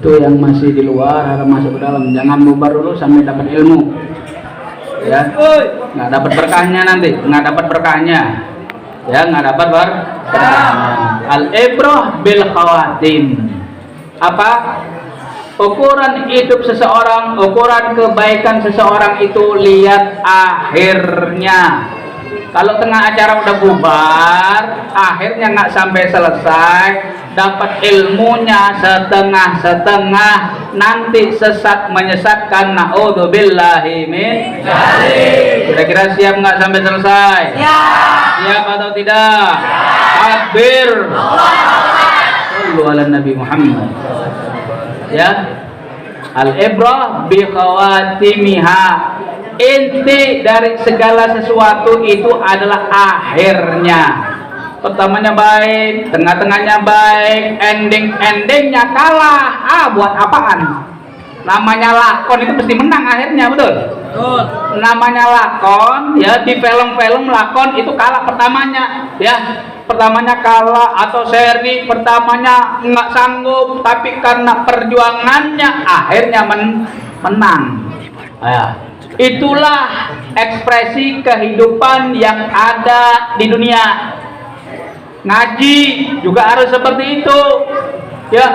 Itu yang masih di luar harus masuk ke dalam. Jangan bubar dulu sampai dapat ilmu. Ya, nggak dapat berkahnya nanti, nggak dapat berkahnya. Ya, nggak dapat berkahnya. Al-ibrah bil khawatim. Apa? Ukuran hidup seseorang, ukuran kebaikan seseorang itu lihat akhirnya. Kalau tengah acara udah bubar, akhirnya nggak sampai selesai, dapat ilmunya setengah-setengah, nanti sesat menyesatkan. Naudzubillahi min dzalik. Kira-kira siap nggak sampai selesai? Siap atau tidak? Takbir. Shallu ala Nabi Muhammad. Ya, al-ibrah bi khawatimiha. Inti dari segala sesuatu itu adalah akhirnya. Pertamanya baik, tengah-tengahnya baik, endingnya kalah. Buat apaan? Namanya lakon itu mesti menang akhirnya, betul? Namanya lakon, ya, di film-film lakon itu kalah pertamanya, ya. Pertamanya kalah atau seri pertamanya nggak sanggup, tapi karena perjuangannya akhirnya menang. Ya. Itulah ekspresi kehidupan yang ada di dunia. Ngaji juga harus seperti itu, ya.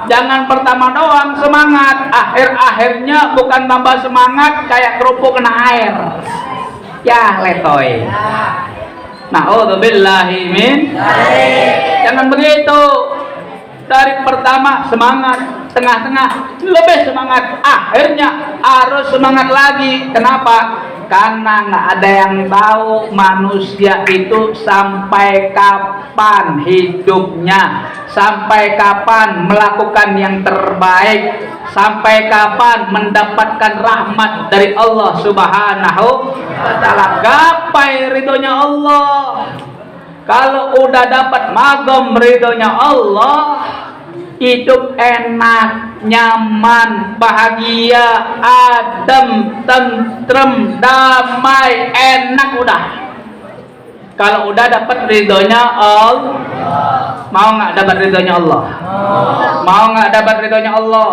Jangan pertama doang semangat, akhirnya bukan tambah semangat kayak kerupuk kena air. Ya letoy. Naudzubillahi min dzalik. Jangan begitu. Dari pertama semangat, tengah-tengah lebih semangat, akhirnya harus semangat lagi. Kenapa? Karena nggak ada yang tahu manusia itu sampai kapan hidupnya, sampai kapan melakukan yang terbaik, sampai kapan mendapatkan rahmat dari Allah Subhanahu wa Ta'ala. Gapai ridhonya Allah. Kalau udah dapat magom ridhonya Allah, hidup enak, nyaman, bahagia, adem, tentrem, damai, enak udah. Kalau udah dapat ridhonya Allah, mau nggak dapat ridhonya Allah? Mau nggak dapat ridhonya Allah?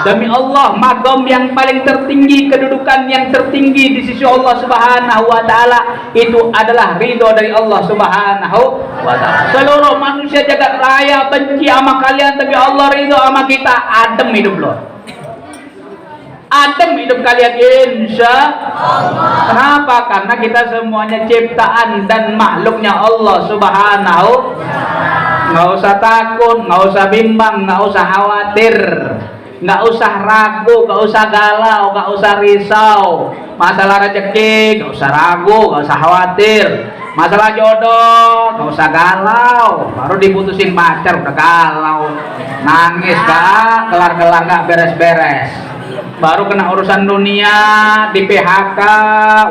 Demi Allah, magom yang paling tertinggi, kedudukan yang tertinggi di sisi Allah Subhanahu wa Ta'ala itu adalah ridho dari Allah Subhanahu wa Ta'ala. Seluruh manusia jagat raya benci sama kalian, tapi Allah ridho sama kita. Adem hidup lo, adem hidup kalian, insya Allah. Kenapa? Karena kita semuanya ciptaan dan makhluknya Allah Subhanahu. Nggak usah takut, nggak usah bimbang, nggak usah khawatir, nggak usah ragu, nggak usah galau, nggak usah risau. Masalah rezeki nggak usah ragu, nggak usah khawatir. Masalah jodoh nggak usah galau. Baru diputusin pacar udah galau, nangis gak kelar-kelar, gak beres-beres. Baru kena urusan dunia, di PHK,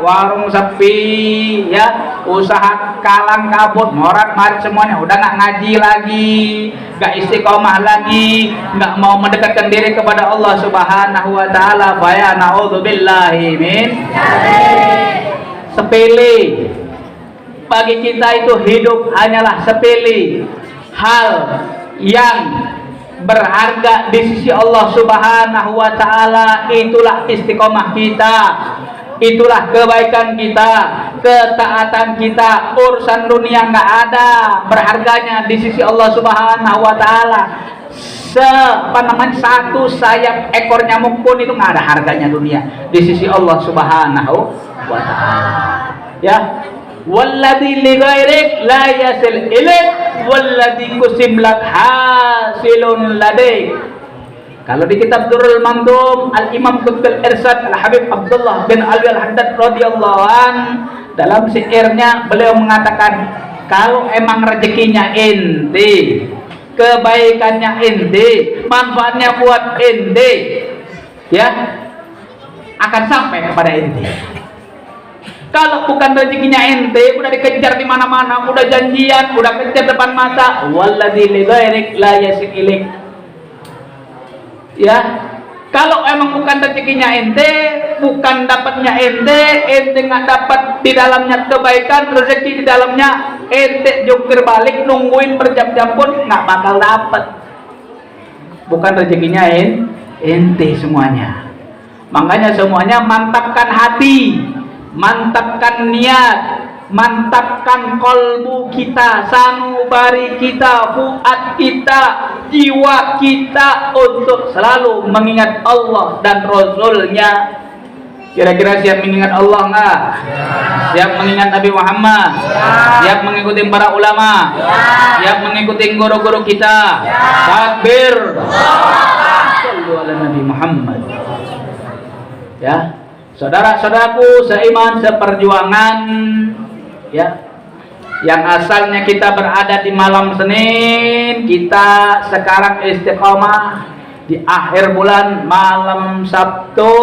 warung sepi, ya, usaha kalang kabut, morat-marit semuanya, udah nggak ngaji lagi, nggak istiqomah lagi, nggak mau mendekatkan diri kepada Allah Subhanahu wa Ta'ala. Faya naudzubillahi min dzalik. Sepele bagi kita itu hidup hanyalah sepele, hal yang berharga di sisi Allah Subhanahu wa Ta'ala. Itulah istiqomah kita, itulah kebaikan kita, ketaatan kita. Urusan dunia nggak ada berharganya di sisi Allah Subhanahu wa Ta'ala. Satu sayap ekor nyamuk pun itu nggak ada harganya dunia di sisi Allah Subhanahu wa Ta'ala. Ya, walladzi li ghairik la yasil ilaik walladzi kusim lak hasilun ladaik. Kalau di kitab Durrul Mandum, Al-Imam Qutbul Irsad Al-Habib Abdullah bin Ali Al-Haddad radhiyallahu an, dalam syairnya beliau mengatakan, kalau emang rezekinya ente, kebaikannya ente, manfaatnya buat ente, ya, akan sampai kepada ente. Kalau bukan rezekinya ente, udah dikejar di mana-mana, udah janjian, udah kejar depan mata, walladzi li ghairik la yasil ilaik. Ya, kalau emang bukan rezekinya ente, bukan dapatnya ente nggak dapat di dalamnya kebaikan, rezeki di dalamnya, ente jungkir balik nungguin berjam-jam pun nggak bakal dapat. bukan rezekinya ente semuanya. Makanya semuanya mantapkan hati, mantapkan niat, mantapkan kolbu kita, sanubari kita, fuad kita, jiwa kita untuk selalu mengingat Allah dan Rasulnya. Kira-kira siap mengingat Allah enggak? Siap mengingat Nabi Muhammad? Siap mengikuti para ulama? Siap mengikuti guru-guru kita? Takbir! Sallu ala Nabi Muhammad. Ya, saudara-saudaraku seiman seperjuangan, ya, yang asalnya kita berada di malam Senin, kita sekarang istiqomah di akhir bulan malam Sabtu,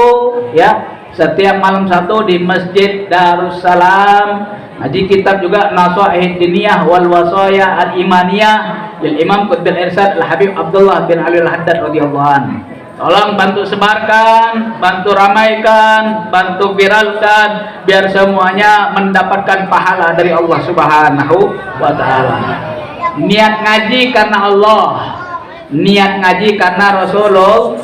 ya. Setiap malam Sabtu di Masjid Darussalam ngaji kitab juga Nasaih Diniyah wal Wasaya Al Imaniyah lil Imam Qutbil Irsyad Al Habib Abdullah bin Ali Al Haddad radhiyallahu anhu. Tolong bantu sebarkan, bantu ramaikan, bantu viralkan biar semuanya mendapatkan pahala dari Allah Subhanahu wa taala. Niat ngaji karena Allah, niat ngaji karena Rasulullah.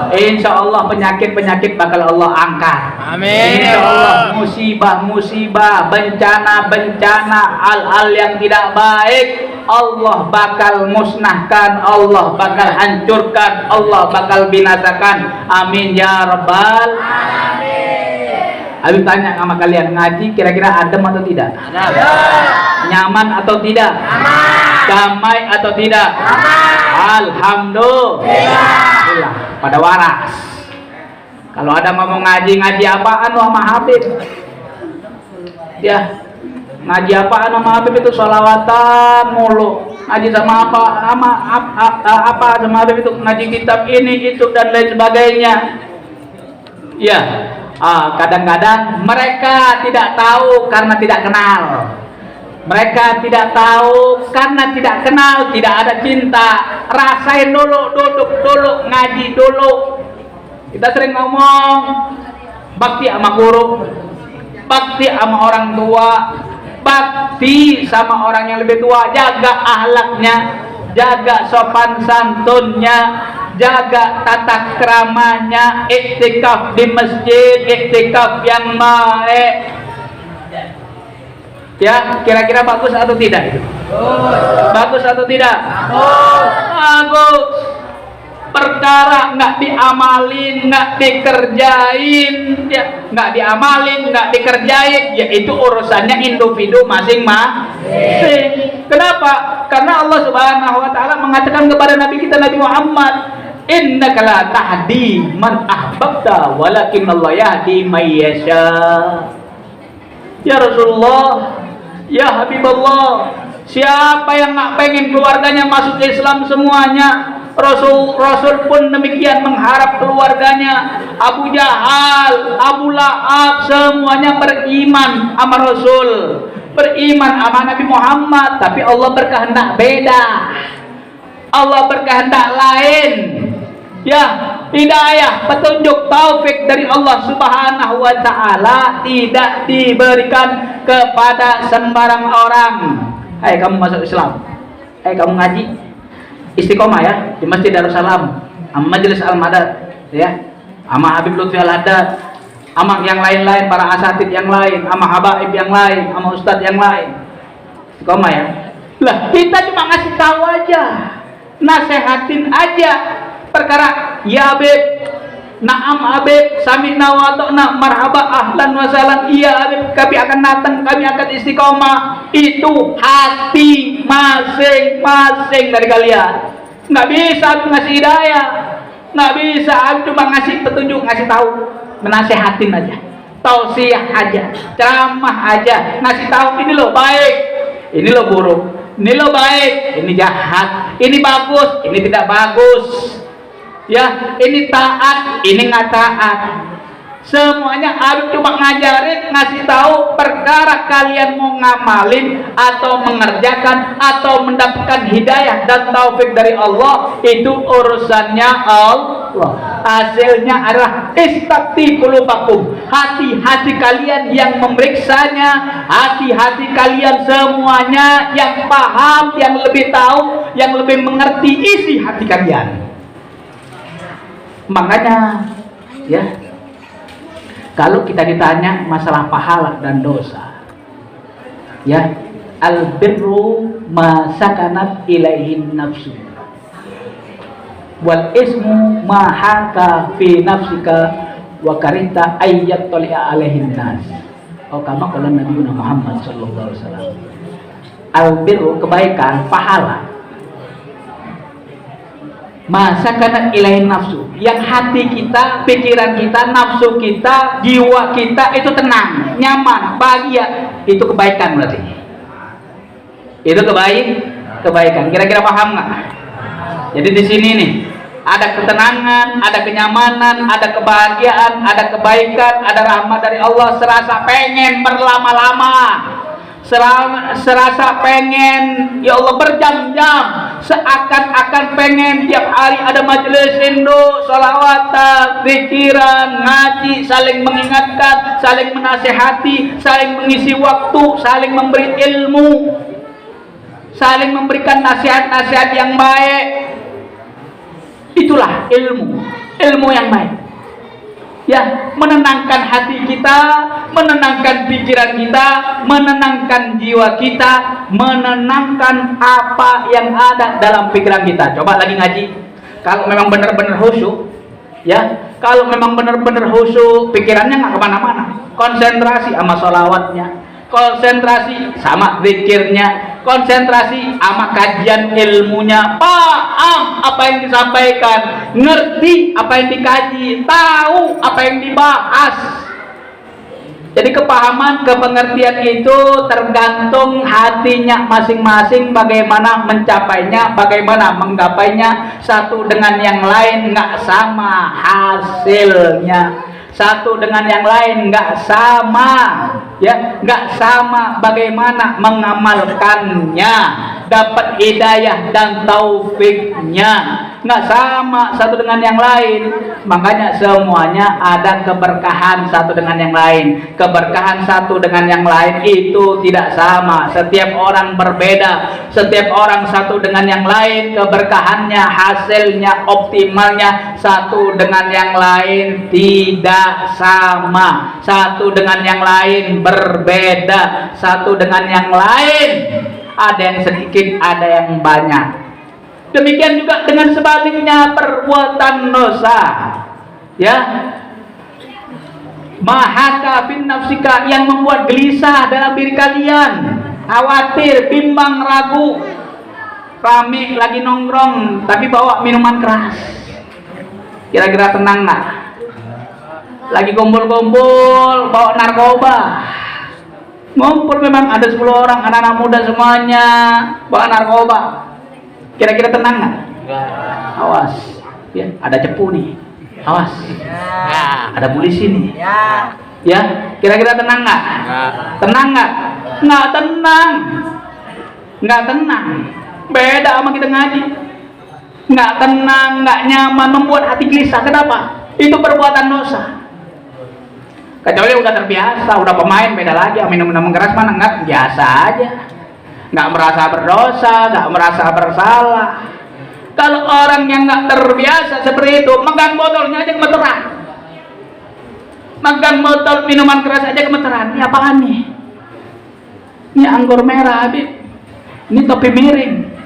Insya Allah penyakit-penyakit bakal Allah angkat. Amin. Insya Allah musibah-musibah, bencana-bencana, hal-hal yang tidak baik Allah bakal musnahkan, Allah bakal hancurkan, Allah bakal binasakan. Amin ya rabbal alamin. Habis tanya sama kalian, ngaji kira-kira adem atau tidak? Adem. Nyaman atau tidak? Aman. Damai atau tidak? Aman. Alhamdulillah. Pada waras. Kalau ada ngomong ngaji apaan sama Habib? Ya, ngaji apaan sama Habib itu sholawatan mulu. Ngaji sama apa sama Habib itu ngaji kitab ini itu dan lain sebagainya. Ya, kadang-kadang mereka tidak tahu karena tidak kenal. Mereka tidak tahu karena tidak kenal, tidak ada cinta. Rasain dulu, duduk dulu, ngaji dulu. Kita sering ngomong bakti sama guru, bakti sama orang tua, bakti sama orang yang lebih tua, jaga ahlaknya, jaga sopan santunnya, jaga tata keramanya, iktikaf di masjid, iktikaf yang baik. Ya, kira-kira bagus atau tidak itu? Bagus atau tidak? Bagus. Perkara nggak diamalin, nggak dikerjain, ya, nggak diamalin, nggak dikerjain, ya itu urusannya individu masing-masing. Kenapa? Karena Allah Subhanahu wa taala mengatakan kepada Nabi kita Nabi Muhammad, innaka la tahdi man ahbabta walakin Allah yahdi may yasha. Ya Rasulullah, ya Habibullah, siapa yang nggak pengen keluarganya masuk Islam semuanya? Rasul pun demikian mengharap keluarganya. Abu Jahal, Abu Lahab, semuanya beriman sama Rasul, beriman sama Nabi Muhammad. Tapi Allah berkehendak beda, Allah berkehendak lain. Ya, hidayah, petunjuk, taufik dari Allah Subhanahu wa taala tidak diberikan kepada sembarang orang. Hai kamu masuk Islam, hai kamu ngaji, istiqomah ya di Masjid Darussalam, Majelis Al-Madad, ya, sama Habib Lutfi Al-Haddad, sama yang lain-lain, para asatid yang lain, sama habaib yang lain, sama ustadz yang lain. Istiqomah ya. Lah kita cuma ngasih tahu aja, nasehatin aja. Perkara ya Habib, na'am Habib, sami'na wa ata'na, marhaba, ahlan wa sahlan, iya Habib, kami akan datang, kami akan istiqomah. Itu hati masing-masing dari kalian. Nggak bisa ngasih hidayah, nggak bisa cuma ngasih petunjuk, ngasih tahu, menasehatin aja, tausiah aja, ceramah aja, ngasih tahu ini loh baik, ini loh buruk, ini loh baik, ini jahat, ini bagus, ini tidak bagus. Ya, ini taat, ini nggak taat. Semuanya Habib cuma ngajarin, ngasih tahu perkara kalian mau ngamalin atau mengerjakan atau mendapatkan hidayah dan taufik dari Allah, itu urusannya Allah. Hasilnya adalah istaqti qulubakum, hati-hati kalian yang memeriksanya, hati-hati kalian semuanya yang paham, yang lebih tahu, yang lebih mengerti isi hati kalian. Makanya ya, kalau kita ditanya masalah pahala dan dosa, ya, albirru ma sakanat ilaihin nafsu wal ismu ma haka fi nafsika wa karita ayyat toli'a alaihin nas. Oh, kama qala Nabi Muhammad sallallahu alaihi wasallam. Albirru, kebaikan, pahala, masa karena ilahin nafsu, yang hati kita, pikiran kita, nafsu kita, jiwa kita itu tenang, nyaman, bahagia, itu kebaikan berarti. Itu kebaikan. Kira-kira paham nggak? Jadi di sini nih ada ketenangan, ada kenyamanan, ada kebahagiaan, ada kebaikan, ada rahmat dari Allah. Serasa pengen berlama-lama, serasa pengen ya Allah berjam-jam, seakan-akan pengen tiap hari ada majelis induk, sholawatan, pikiran, ngaji, saling mengingatkan, saling menasehati, saling mengisi waktu, saling memberi ilmu, saling memberikan nasihat-nasihat yang baik. Itulah ilmu yang baik, ya, menenangkan hati kita, menenangkan pikiran kita, menenangkan jiwa kita, menenangkan apa yang ada dalam pikiran kita. Coba lagi ngaji, kalau memang benar-benar khusyuk, ya, kalau memang benar-benar khusyuk, pikirannya nggak kemana-mana, konsentrasi sama sholawatnya, konsentrasi sama zikirnya, konsentrasi sama kajian ilmunya, paham apa yang disampaikan, ngerti apa yang dikaji, tahu apa yang dibahas. Jadi kepahaman, kepengertian itu tergantung hatinya masing-masing, bagaimana mencapainya, bagaimana menggapainya. Satu dengan yang lain nggak sama hasilnya, satu dengan yang lain nggak sama, ya, nggak sama bagaimana mengamalkannya, dapat hidayah dan taufiknya, nggak sama satu dengan yang lain. Makanya semuanya ada keberkahan satu dengan yang lain. Keberkahan satu dengan yang lain itu tidak sama, setiap orang berbeda, setiap orang satu dengan yang lain, keberkahannya, hasilnya, optimalnya satu dengan yang lain tidak sama, satu dengan yang lain berbeda, satu dengan yang lain ada yang sedikit, ada yang banyak. Demikian juga dengan sebaliknya perbuatan dosa, ya, mahaka bin nafsika, yang membuat gelisah dalam diri kalian, khawatir, bimbang, ragu. Rame lagi nongkrong tapi bawa minuman keras, kira-kira tenang nggak? Lagi kumpul-kumpul bawa narkoba, ngumpul memang ada 10 orang anak-anak muda semuanya bawa narkoba, kira-kira tenang nggak? Awas, ya, ada cepu nih, awas, ada polisi nih, ya, kira-kira tenang nggak? Tenang nggak? Nggak tenang, nggak tenang. Beda sama kita ngaji, nggak tenang, nggak nyaman, membuat hati gelisah. Kenapa? Itu perbuatan dosa. Kecuali udah terbiasa, udah pemain, beda lagi. Minum-minum keras mana nggak, biasa aja, nggak merasa berdosa, nggak merasa bersalah. Kalau orang yang nggak terbiasa seperti itu, megang botolnya aja gemeteran, megang botol minuman keras aja gemeteran. Ini apaan nih? Ini anggur merah, Habib. Ini topi miring.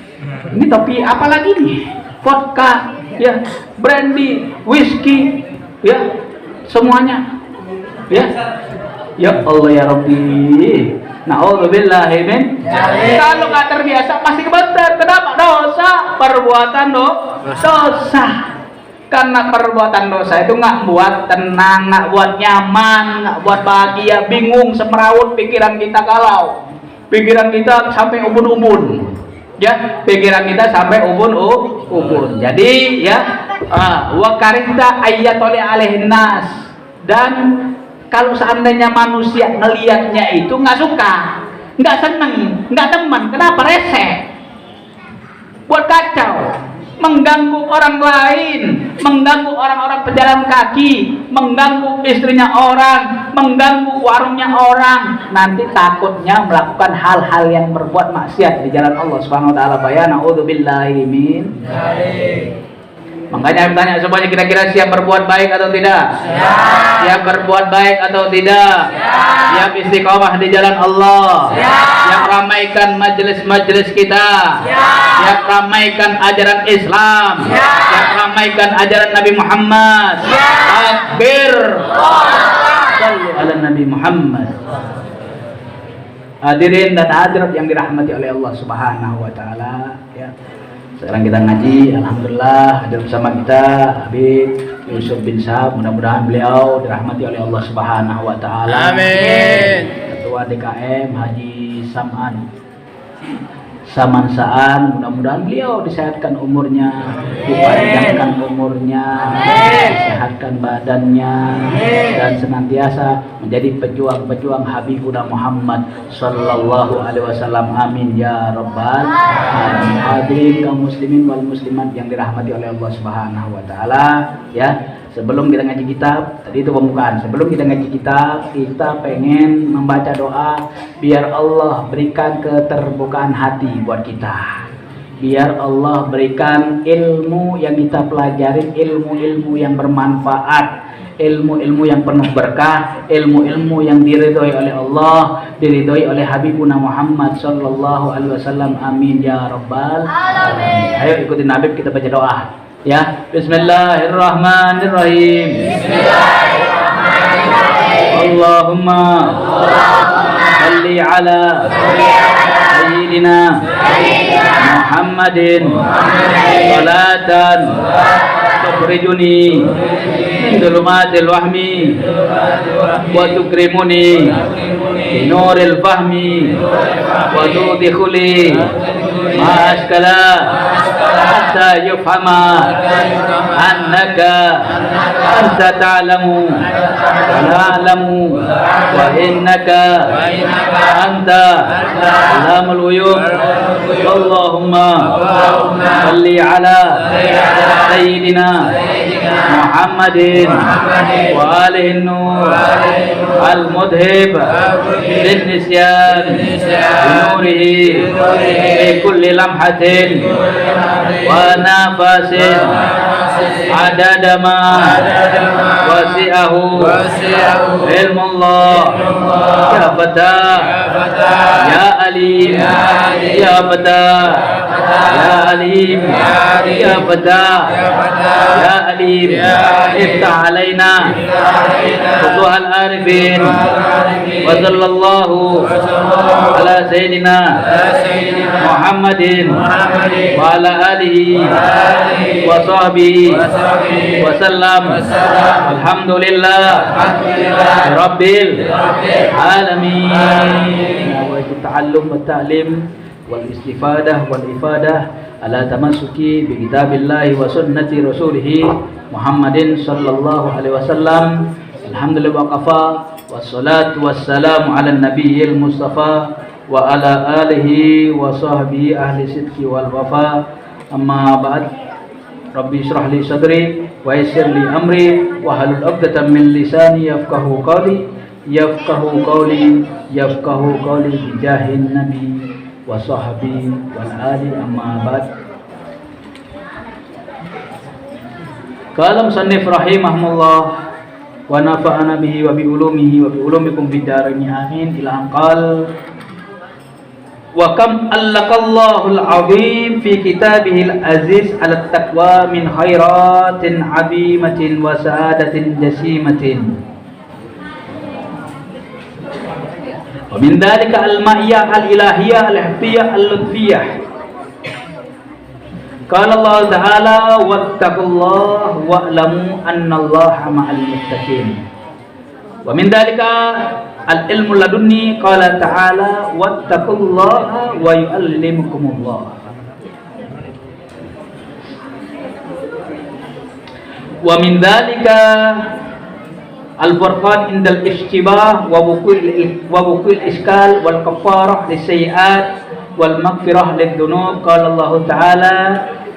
Ini topi apa lagi nih? Vodka, ya, brandy, whisky, ya, semuanya. Ya, ya Allah ya Rabbi, na'udzubillahi min. Kalau nggak terbiasa pasti kebetulan. Kenapa? Dosa, perbuatan dosa. Karena perbuatan dosa itu nggak buat tenang, nggak buat nyaman, nggak buat bahagia, bingung, semrawut pikiran kita, kalau pikiran kita sampai ubun-ubun, ya, pikiran kita sampai ubun-ubun. Jadi ya, wa karita ayyatoli alaihin nas. Dan kalau seandainya manusia ngelihatnya itu nggak suka, nggak seneng, nggak teman. Kenapa? Reseh, buat kacau, mengganggu orang lain, mengganggu orang-orang pejalan kaki, mengganggu istrinya orang, mengganggu warungnya orang. Nanti takutnya melakukan hal-hal yang berbuat maksiat di jalan Allah Subhanahu wa taala. Ya, naudzubillahi min. Makanya tanya semuanya, kira-kira siap berbuat baik atau tidak? Siap berbuat baik atau tidak? Siap istiqomah di jalan Allah? Siap ramaikan majelis-majelis kita? Siap ramaikan ajaran Islam? Siap ramaikan ajaran Nabi Muhammad? Takbir! Sallu ala Nabi Muhammad. Hadirin dan hadirat yang dirahmati oleh Allah Subhanahu wa taala, ya. Sekarang kita ngaji, alhamdulillah hadir bersama kita Habib Yusuf bin Sahab. Mudah-mudahan beliau dirahmati oleh Allah Subhanahu wa taala. Amin. Ketua DKM Haji Saman Saan, mudah-mudahan beliau disehatkan umurnya, dipanjangkan umurnya, disehatkan badannya, dan senantiasa menjadi pejuang-pejuang Habibuna Muhammad Sallallahu Alaihi Wasallam. Amin ya Rabbal Alamin. Hadirin kaum muslimin wal muslimat yang dirahmati oleh Allah Subhanahu Wa Taala, ya. Sebelum kita ngaji kitab, tadi itu pembukaan. Sebelum kita ngaji kitab, kita pengen membaca doa biar Allah berikan keterbukaan hati buat kita. Biar Allah berikan ilmu yang kita pelajari, ilmu-ilmu yang bermanfaat, ilmu-ilmu yang penuh berkah, ilmu-ilmu yang diridhoi oleh Allah, diridhoi oleh Habibuna Muhammad Sallallahu Alaihi Wasallam. Amin ya Rabbal Alamin. Ayo ikutin Habib, kita baca doa. Ya, Bismillahirrahmanirrahim. Allahumma salli ala sayyidina Muhammadin salatan tukhrijuni min dhulumatil wahmi wa tukrimuni bi nuril fahmi wa tudkhili ma askala hatta yufhama annaka anta ta'lamu wa la a'lamu wa innaka anta alamul ghuyub. Allahumma salli ala sayyidina Muhammadin wa alihi nur al-mudhib lin-nisyan binurihi fi kulli lamhatin wa nafasin adada ma wasi'ahu ilmullah. Ya Fatah, ya Alim, ya Fatah, ya Alim, ya Fatah, ya Alim. Iftah alaina futuhal arifin wa sallallahu ala sayyidina Muhammadin wa ala alihi wa sahbihi wa sallam. Alhamdulillah rabbil alamin. Wa ta'allum wa ta'lim wal istifadah wal ifadah ala tamassuki bi kitabillahi wa sunnati rasulih Muhammadin sallallahu alaihi wasallam. Alhamdulillah wa qafa wassalatu wassalamu ala nabiyil mustafa wa ala alihi wa sahbihi ahli sidqi wal wafa. Amma ba'd. Rabbi shrah li sadri wa yassir li amri wa halul 'uqdatam min lisani yafqahu qawli bi jahin nabi wa sahbihi wal ali. Amma ba'd. Qala musannif rahimahullah wa nafa'ana bihi wa bi ulumihi wa bi ulumikum fid dharain amin. Ila anqal wa kam allaqallahu al-'azim fi kitabihil aziz ala taqwa min khairatin 'azimatin wa sa'adatin jasimatin. Wa min dhalika al-ma'iyah al-ilahiyah al-hafiyyah al-lutfiyyah. Qala Allah Ta'ala wattaqullaha wa'lamu annallaha ma'al muttaqin. Wa min dhalika al-ilmu ladunni. Qala ta'ala wattaqullaha wa yu'allimukumullah. Wa min dhalika al-furqan indal ishtibah wa wuqul iskal wal kafarah lisayyi'at wal maghfirah lidhunub. Qala Allah Ta'ala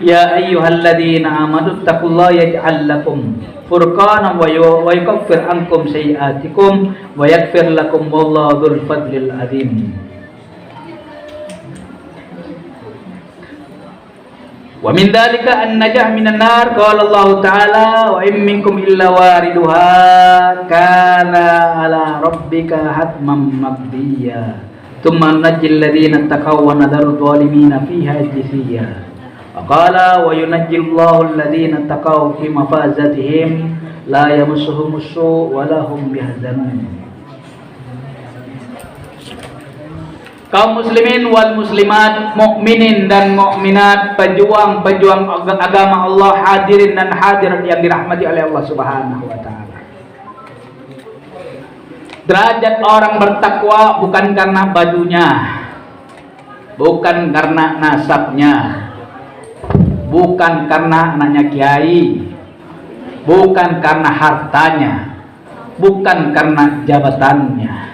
ya ayyuhalladzina amanu taqullaha yaj'al lakum furqanan wa yukaffir ankum sayyi'atikum wa yaghfir lakum wallahu dzul fadlil azim. Wa min dzalika an-najah minan nar, qala Allah Ta'ala wa in minkum illa wariduha kana ala rabbika hatman maqdiyya thumma nunajjil ladzina taqaw wa nadharu dhalimina fiha jithiya. Wa qala wa yunajjil Allahu alladzina taqaw fi mafazatihim la yamassuhumus su' wa lahum yahzanun. Kaum muslimin wal muslimat, mukminin dan mukminat, pejuang-pejuang agama Allah, hadirin dan hadirat yang dirahmati oleh Allah Subhanahu wa taala. Derajat orang bertakwa bukan karena bajunya, bukan karena nasabnya, bukan karena anaknya kiai, bukan karena hartanya, bukan karena jabatannya.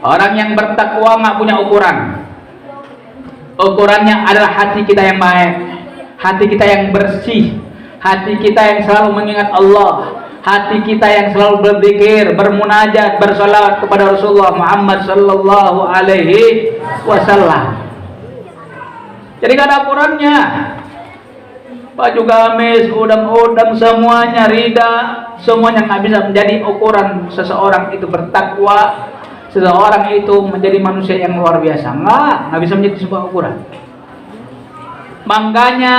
Orang yang bertakwa nggak punya ukuran. Ukurannya adalah hati kita yang baik, hati kita yang bersih, hati kita yang selalu mengingat Allah, hati kita yang selalu berzikir, bermunajat, bersolawat kepada Rasulullah Muhammad sallallahu alaihi wasallam. Jadi gak ada ukurannya. Baju gamis, udang-udang, semuanya rida, semuanya nggak bisa menjadi ukuran seseorang itu bertakwa. Seseorang itu menjadi manusia yang luar biasa, nggak bisa menjadi sebuah ukuran. Makanya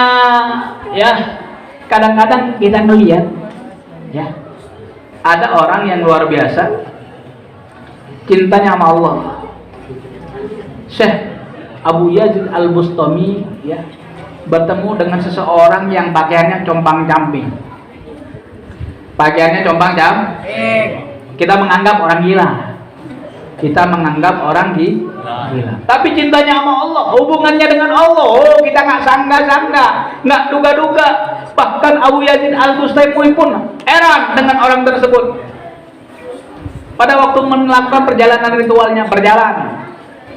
ya kadang-kadang kita ngelihat ya ada orang yang luar biasa cintanya sama Allah. Syekh Abu Yazid Al-Bustami ya bertemu dengan seseorang yang pakaiannya compang-camping. Pakaiannya compang-camping. Kita menganggap orang gila. Kita menganggap orang gila. Tapi cintanya sama Allah, hubungannya dengan Allah, oh kita nggak sangka-sangka, nggak duga-duga. Bahkan Abu Yazid Al-Bustami pun heran dengan orang tersebut. Pada waktu melakukan perjalanan ritualnya, berjalan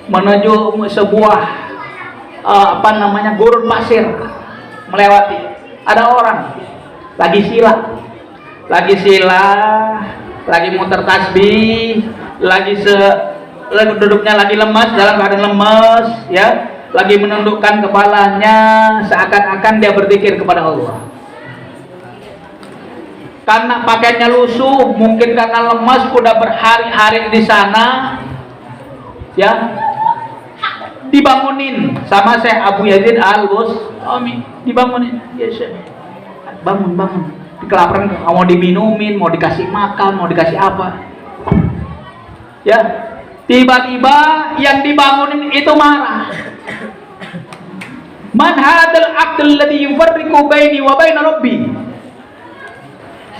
menuju sebuah gurun pasir, melewati ada orang lagi sila, lagi muter tasbih, lagi duduknya lagi lemas, dalam keadaan lemas ya, lagi menundukkan kepalanya seakan-akan dia berzikir kepada Allah. Karena pakaiannya lusuh, mungkin karena lemas, sudah berhari-hari di sana ya, dibangunin sama Syekh Abu Yazid Al-Bustami, dibangunin ya Syekh, bangun, kelaparan, mau diminumin, mau dikasih makan, mau dikasih apa ya. Tiba-tiba yang dibangunin itu marah. Man hadzal aql ladzi yufarriqu baini wa baina rabbi.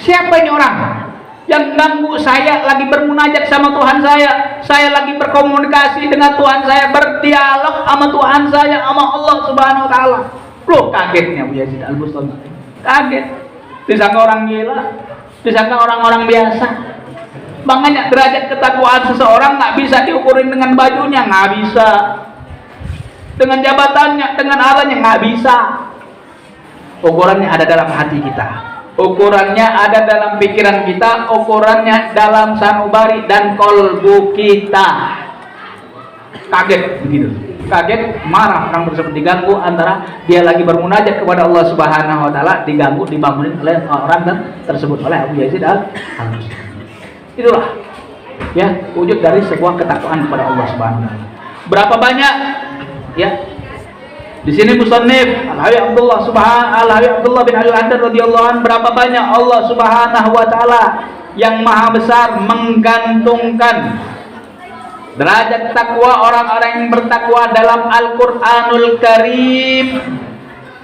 Siapa ini orang yang ganggu saya lagi bermunajat sama Tuhan saya lagi berkomunikasi dengan Tuhan saya, berdialog sama Tuhan saya, sama Allah Subhanahu wa taala. Loh, kagetnya Abu Yazid Al-Bustami. Kaget. Disangka orang gila, disangka orang-orang biasa. Makanya derajat ketakwaan seseorang nggak bisa diukurin dengan bajunya, nggak bisa. Dengan jabatannya, dengan hartanya, nggak bisa. Ukurannya ada dalam hati kita, ukurannya ada dalam pikiran kita, ukurannya dalam sanubari dan kolbu kita. Kaget begitu, kaget, marah orang tersebut, diganggu antara dia lagi bermunajat kepada Allah Subhanahu wa taala, diganggu, dibangunin oleh orang tersebut, oleh Abu Yazid Al-Bustami. Itulah ya wujud dari sebuah ketakwaan kepada Allah Subhanahu wa taala. Berapa banyak ya di sini musannif Al-Habib Abdullah bin Ali Al-Haddad radhiyallahu anhu, berapa banyak Allah Subhanahu wa taala yang maha besar menggantungkan derajat takwa orang-orang yang bertakwa dalam Al-Qur'anul Karim,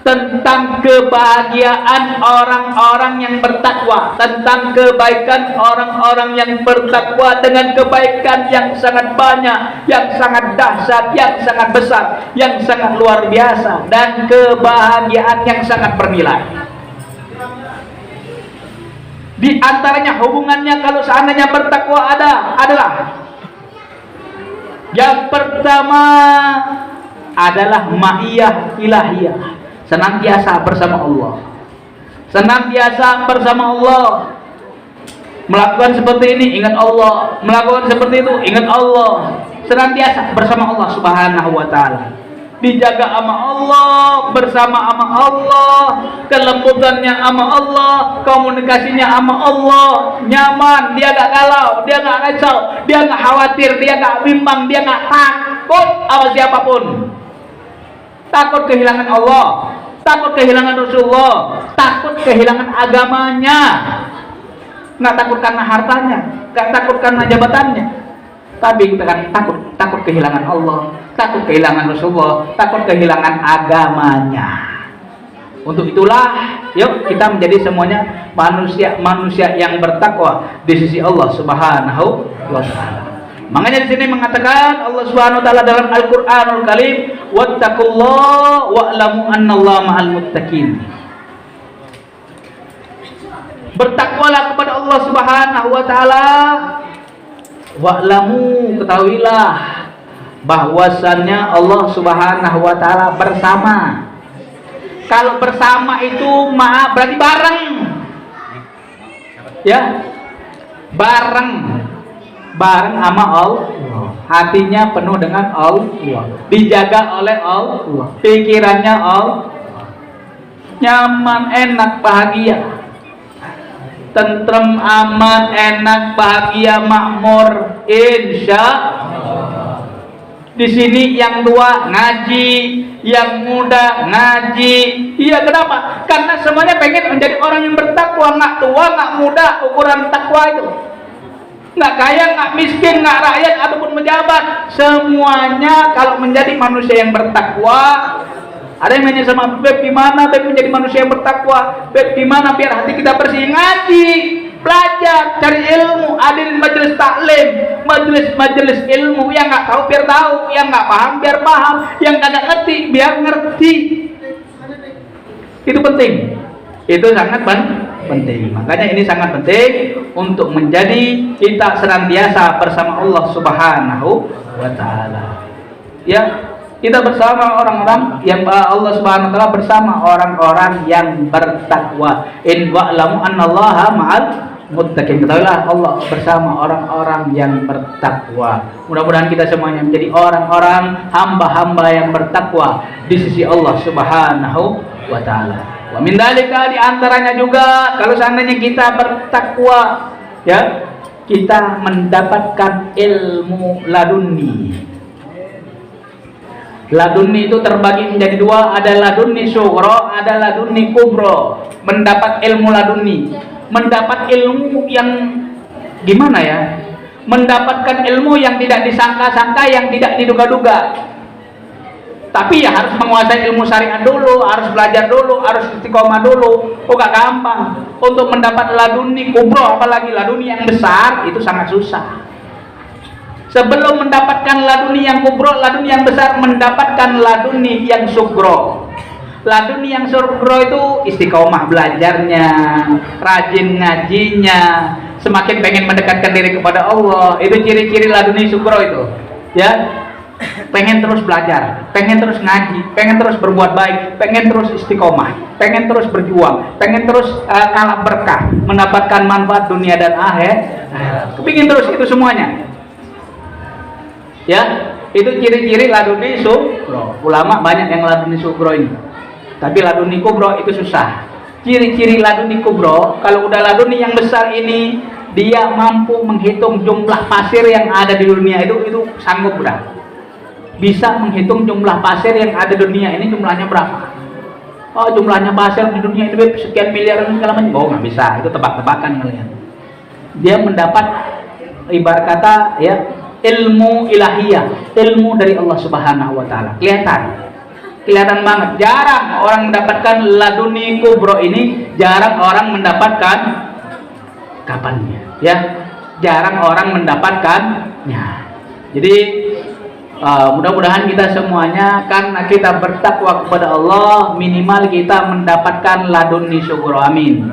tentang kebahagiaan orang-orang yang bertakwa, tentang kebaikan orang-orang yang bertakwa dengan kebaikan yang sangat banyak, yang sangat dahsyat, yang sangat besar, yang sangat luar biasa, dan kebahagiaan yang sangat bernilai. Di antaranya hubungannya kalau seandainya bertakwa adalah yang pertama adalah ma'iyah ilahiyah, senantiasa bersama Allah, senantiasa bersama Allah. Melakukan seperti ini ingat Allah, melakukan seperti itu ingat Allah, senantiasa bersama Allah Subhanahu wa taala. dijaga sama Allah, bersama sama Allah, kelembutannya sama Allah, komunikasinya sama Allah, nyaman, dia gak galau, dia gak kacau, dia gak khawatir, dia gak bimbang, dia gak takut sama siapapun. Takut kehilangan Allah, takut kehilangan Rasulullah, takut kehilangan agamanya. Nggak takut karena hartanya, nggak takut karena jabatannya, tapi kita kan takut kehilangan Allah, takut kehilangan Rasulullah, takut kehilangan agamanya. Untuk itulah, yuk kita menjadi semuanya manusia yang bertakwa di sisi Allah Subhanahu wa Ta'ala. Makanya di sini mengatakan Allah Subhanahu wa Ta'ala dalam Al-Qur'anul Karim, wattaqullaha wa'lamu annallaha ma'al muttaqin. Bertakwalah kepada Allah Subhanahu wa Ta'ala, wa'lamu, ketahuilah bahwasannya Allah Subhanahu wa Ta'ala bersama. Kalau bersama itu maaf berarti bareng, ya, bareng sama Allah. Hatinya penuh dengan Allah, dijaga oleh Allah, pikirannya Allah, nyaman, enak, bahagia, tentrem, aman, enak, bahagia, makmur, insya Allah. Di sini yang tua ngaji, yang muda ngaji. Iya, kenapa? Karena semuanya pengen menjadi orang yang bertakwa. Nggak tua, nggak muda, ukuran takwa itu nggak kaya, nggak miskin, nggak rakyat ataupun pejabat. Semuanya kalau menjadi manusia yang bertakwa. Ada yang nanya sama Beb, gimana Beb menjadi manusia yang bertakwa? Beb, gimana biar hati kita bersih? Ngaji, belajar, cari ilmu, hadirin majelis taklim, majelis ilmu. Yang nggak tahu biar tahu, yang nggak paham biar paham, yang nggak ngerti biar ngerti. Itu penting, itu sangat penting. Makanya ini sangat penting untuk menjadi kita senantiasa bersama Allah Subhanahu wa Ta'ala. Ya, kita bersama orang-orang yang Allah Subhanahu wa Ta'ala bersama orang-orang yang bertakwa. In wa'lamu annallaha ma'al muttaqin. Ketahuilah Allah bersama orang-orang yang bertakwa. Mudah-mudahan kita semuanya menjadi orang-orang hamba-hamba yang bertakwa di sisi Allah Subhanahu wa Ta'ala. Wa min dzalika, di antaranya juga kalau seandainya kita bertakwa, ya, kita mendapatkan ilmu laduni. Laduni itu terbagi menjadi dua, ada laduni syughra, ada laduni kubro. Mendapat ilmu laduni, mendapat ilmu yang gimana ya? Mendapatkan ilmu yang tidak disangka-sangka, yang tidak diduga-duga. Tapi ya harus menguasai ilmu syariat dulu, harus belajar dulu, harus istiqomah dulu. Oh, gak gampang. Untuk mendapat laduni kubro, apalagi laduni yang besar, itu sangat susah. Sebelum mendapatkan laduni yang kubro, laduni yang besar, mendapatkan laduni yang sugro. Laduni yang sugro itu istiqomah belajarnya, rajin ngajinya, semakin pengen mendekatkan diri kepada Allah. Itu ciri-ciri laduni sugro itu, ya. Pengen terus belajar, pengen terus ngaji, pengen terus berbuat baik, pengen terus istiqomah, pengen terus berjuang, pengen terus kalah berkah, mendapatkan manfaat dunia dan akhir. Kepingin terus itu semuanya. Ya, itu ciri-ciri laduni sugro. Ulama banyak yang laduni sugro ini, tapi laduni kubro itu susah. Ciri-ciri laduni kubro, kalau udah laduni yang besar ini, dia mampu menghitung jumlah pasir yang ada di dunia itu sanggup udah. Bisa menghitung jumlah pasir yang ada di dunia ini jumlahnya berapa. Oh, jumlahnya pasir di dunia ini sekian miliar segala macam. Oh, nggak bisa, itu tebak-tebakan kalian. Dia mendapat ibarat kata, ya, ilmu ilahiyah, ilmu dari Allah Subhanahu wa Ta'ala. Kelihatan banget. Jarang orang mendapatkan laduni kubro ini, jarang orang mendapatkan kapannya, ya. Jarang orang mendapatkannya. Jadi mudah-mudahan kita semuanya, karena kita bertakwa kepada Allah, minimal kita mendapatkan laduni syukur. Amin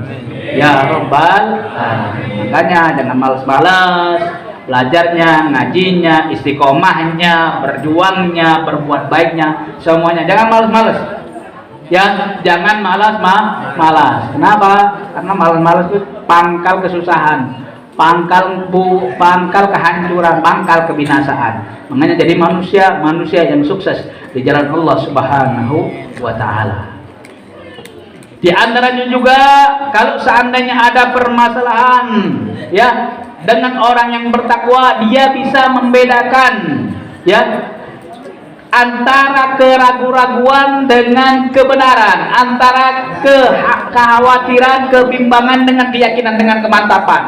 ya Rabbal alamin. Makanya jangan malas-malas belajarnya, ngajinya, istiqomahnya, berjuangnya, berbuat baiknya, semuanya jangan malas-malas. Ya, jangan malas. Kenapa? Karena malas-malas itu pangkal kesusahan. pangkal kehancuran, pangkal kebinasaan. Makanya jadi manusia yang sukses di jalan Allah Subhanahu wa taala. Di antaranya juga kalau seandainya ada permasalahan ya dengan orang yang bertakwa, dia bisa membedakan ya antara keraguan-raguan dengan kebenaran, antara kekhawatiran, kebimbangan dengan keyakinan, dengan kemantapan.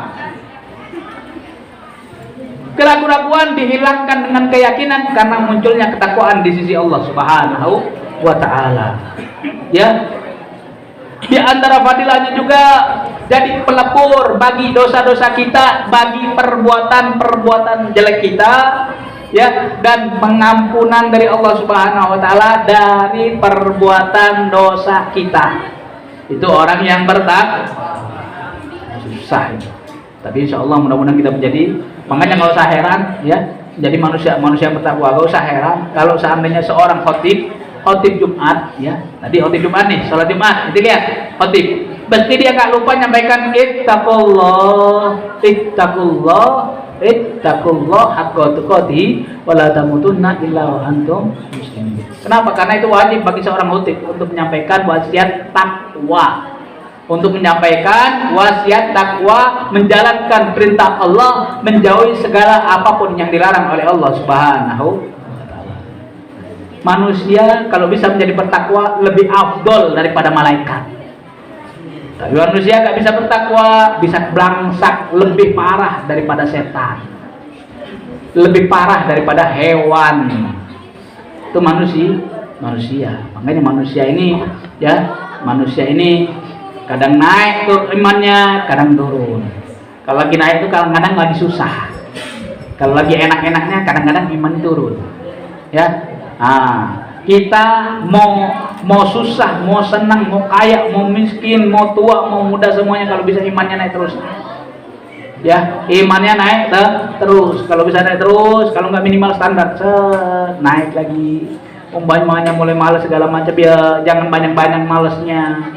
Keraguan-raguan dihilangkan dengan keyakinan karena munculnya ketakwaan di sisi Allah Subhanahu wa taala. Ya. Di antara fadilahnya juga jadi pelebur bagi dosa-dosa kita, bagi perbuatan-perbuatan jelek kita, ya, dan pengampunan dari Allah Subhanahu wa taala dari perbuatan dosa kita. Itu orang yang bertakwa. Susah itu. Tapi insya Allah mudah-mudahan kita menjadi, makanya nggak usah heran ya, jadi manusia bertakwa. Nggak usah heran kalau seandainya seorang khotib Jumat ya, tadi khotib Jumat nih, sholat Jumat, itu lihat khotib, pasti dia nggak lupa nyampaikan ittaqullah haqqa tuqatih wa la tamutunna illa wa antum muslimin. Kenapa? Karena itu wajib bagi seorang khotib untuk menyampaikan wasiat takwa, untuk menyampaikan wasiat takwa, menjalankan perintah Allah, menjauhi segala apapun yang dilarang oleh Allah Subhanahu wa taala. Manusia kalau bisa menjadi bertakwa lebih afdol daripada malaikat. Tapi manusia nggak bisa bertakwa, bisa belangsak, lebih parah daripada setan, lebih parah daripada hewan. Itu manusia. Makanya manusia ini kadang naik imannya, kadang turun. Kalau lagi naik itu kadang-kadang lagi susah. Kalau lagi enak-enaknya kadang-kadang iman turun. Ya. Kita mau susah, mau senang, mau kaya, mau miskin, mau tua, mau muda, semuanya kalau bisa imannya naik terus. Ya, imannya naik terus. Kalau bisa naik terus, kalau nggak minimal standar, naik lagi. Umpamanya mulai malas segala macam, ya jangan banyak-banyak malesnya.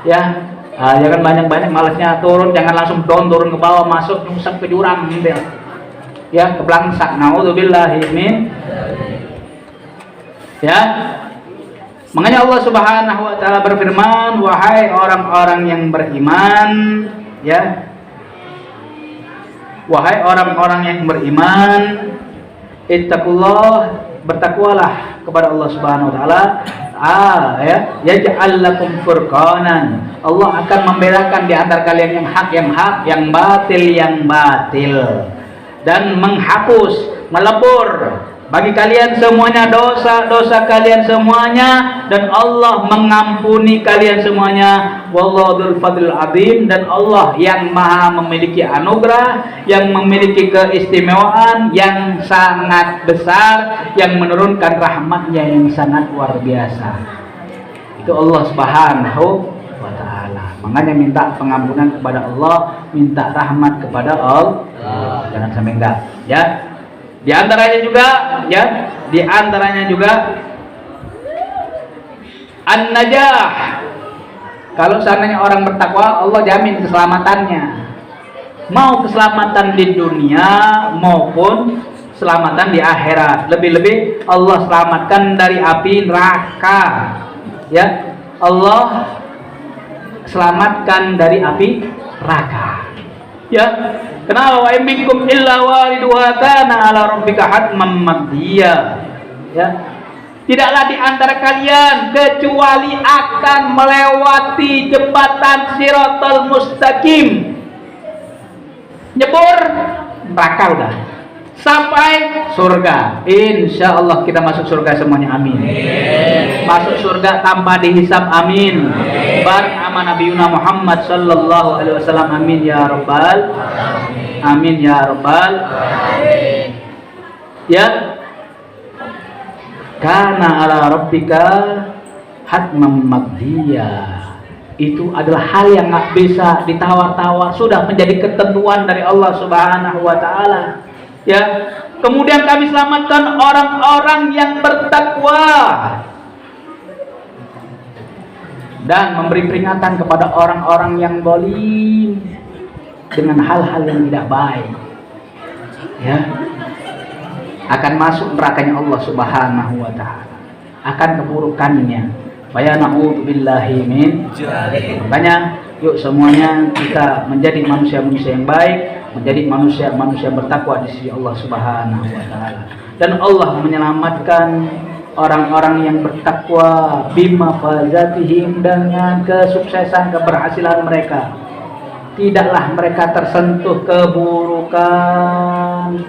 Ya, jangan banyak-banyak malasnya, turun, jangan langsung turun ke bawah, masuk nyungsep ke jurang gitu ya, ke belangsak. Naudzubillahi min. Ya, makanya Allah Subhanahu wa taala berfirman, wahai orang-orang yang beriman, ya, wahai orang-orang yang beriman, ittaqullah, bertakwalah kepada Allah Subhanahu wa taala. Ya, yaj'al lakum furqanan. Allah akan membedakan di antara kalian yang hak, yang batil, dan menghapus, melebur bagi kalian semuanya dosa-dosa kalian semuanya, dan Allah mengampuni kalian semuanya. Wallahu dzul fadlil adzim, dan Allah yang maha memiliki anugerah, yang memiliki keistimewaan yang sangat besar, yang menurunkan rahmatnya yang sangat luar biasa. Itu Allah Subhanahu wa taala. Makanya minta pengampunan kepada Allah, minta rahmat kepada Allah. Jangan sampai enggak, ya. Di antaranya juga an-najah. Kalau seandainya orang bertakwa, Allah jamin keselamatannya. Mau keselamatan di dunia maupun keselamatan di akhirat. Lebih-lebih Allah selamatkan dari api neraka. Ya, Allah selamatkan dari api neraka. Ya, kenapa? Wa minkum illa waliduha kana ala rabbika hatman maqdiya. Ya, tidaklah di antara kalian kecuali akan melewati jembatan Shiratal Mustaqim, nyebur neraka udah sampai surga. Insya Allah kita masuk surga semuanya, amin. Masuk surga tanpa dihisab, amin. Barik ama Nabiuna Muhammad sallallahu alaihi wasallam, amin ya rabbal amin ya rabbal amin. Ya, kana ala rabbika hatman maqdiya. Itu adalah hal yang nggak bisa ditawar-tawar, sudah menjadi ketentuan dari Allah Subhanahu wa taala. Ya, kemudian kami selamatkan orang-orang yang bertakwa dan memberi peringatan kepada orang-orang yang zalim. dengan hal-hal yang tidak baik, ya, akan masuk nerakanya Allah Subhanahu wa taala, akan keburukannya. Na'udzubillahi min dzalik. Makanya yuk semuanya kita menjadi manusia-manusia yang baik, menjadi manusia-manusia bertakwa di sisi Allah Subhanahu wa taala. Dan Allah menyelamatkan orang-orang yang bertakwa bima fazatihim, dengan kesuksesan, keberhasilan mereka. Tidaklah mereka tersentuh keburukan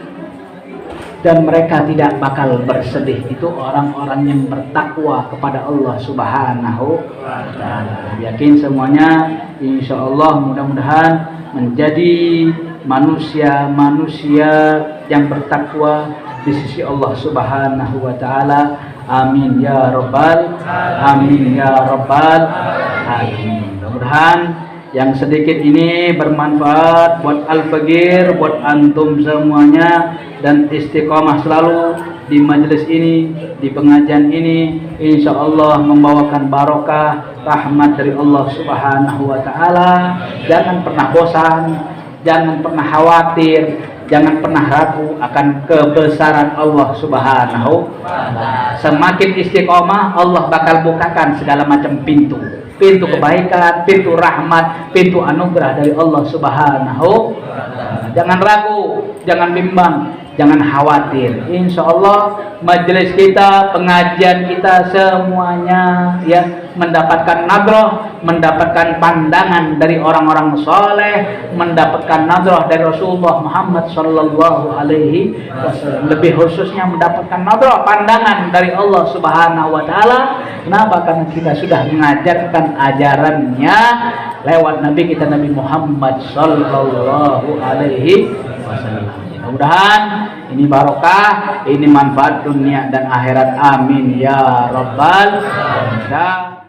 dan mereka tidak bakal bersedih. Itu orang-orang yang bertakwa kepada Allah Subhanahu wa taala. Yakin semuanya insyaallah mudah-mudahan menjadi manusia-manusia yang bertakwa di sisi Allah Subhanahu wa taala. Amin ya rabbal amin ya rabbal alamin. Mudah-mudahan yang sedikit ini bermanfaat buat Al-Faqir, buat antum semuanya, dan istiqomah selalu di majelis ini, di pengajian ini, insya Allah membawakan barokah, rahmat dari Allah Subhanahu wa taala. Jangan pernah bosan, jangan pernah khawatir, jangan pernah ragu akan kebesaran Allah Subhanahu wa taala. Semakin istiqomah, Allah bakal bukakan segala macam pintu kebaikan, pintu rahmat, pintu anugerah dari Allah Subhanahu wa taala. Jangan ragu, jangan bimbang, jangan khawatir. Insya Allah majelis kita, pengajian kita semuanya ya mendapatkan nadroh, mendapatkan pandangan dari orang-orang soleh, mendapatkan nadroh dari Rasulullah Muhammad Sallallahu Alaihi Wasallam. Lebih khususnya mendapatkan nadroh, pandangan dari Allah Subhanahu Wa Taala. Kenapa? Karena kita sudah mengajarkan ajarannya lewat Nabi kita, Nabi Muhammad Sallallahu Alaihi Wasallam. Mudah-mudahan ini barokah, ini manfaat dunia dan akhirat. Amin ya rabbal alamin.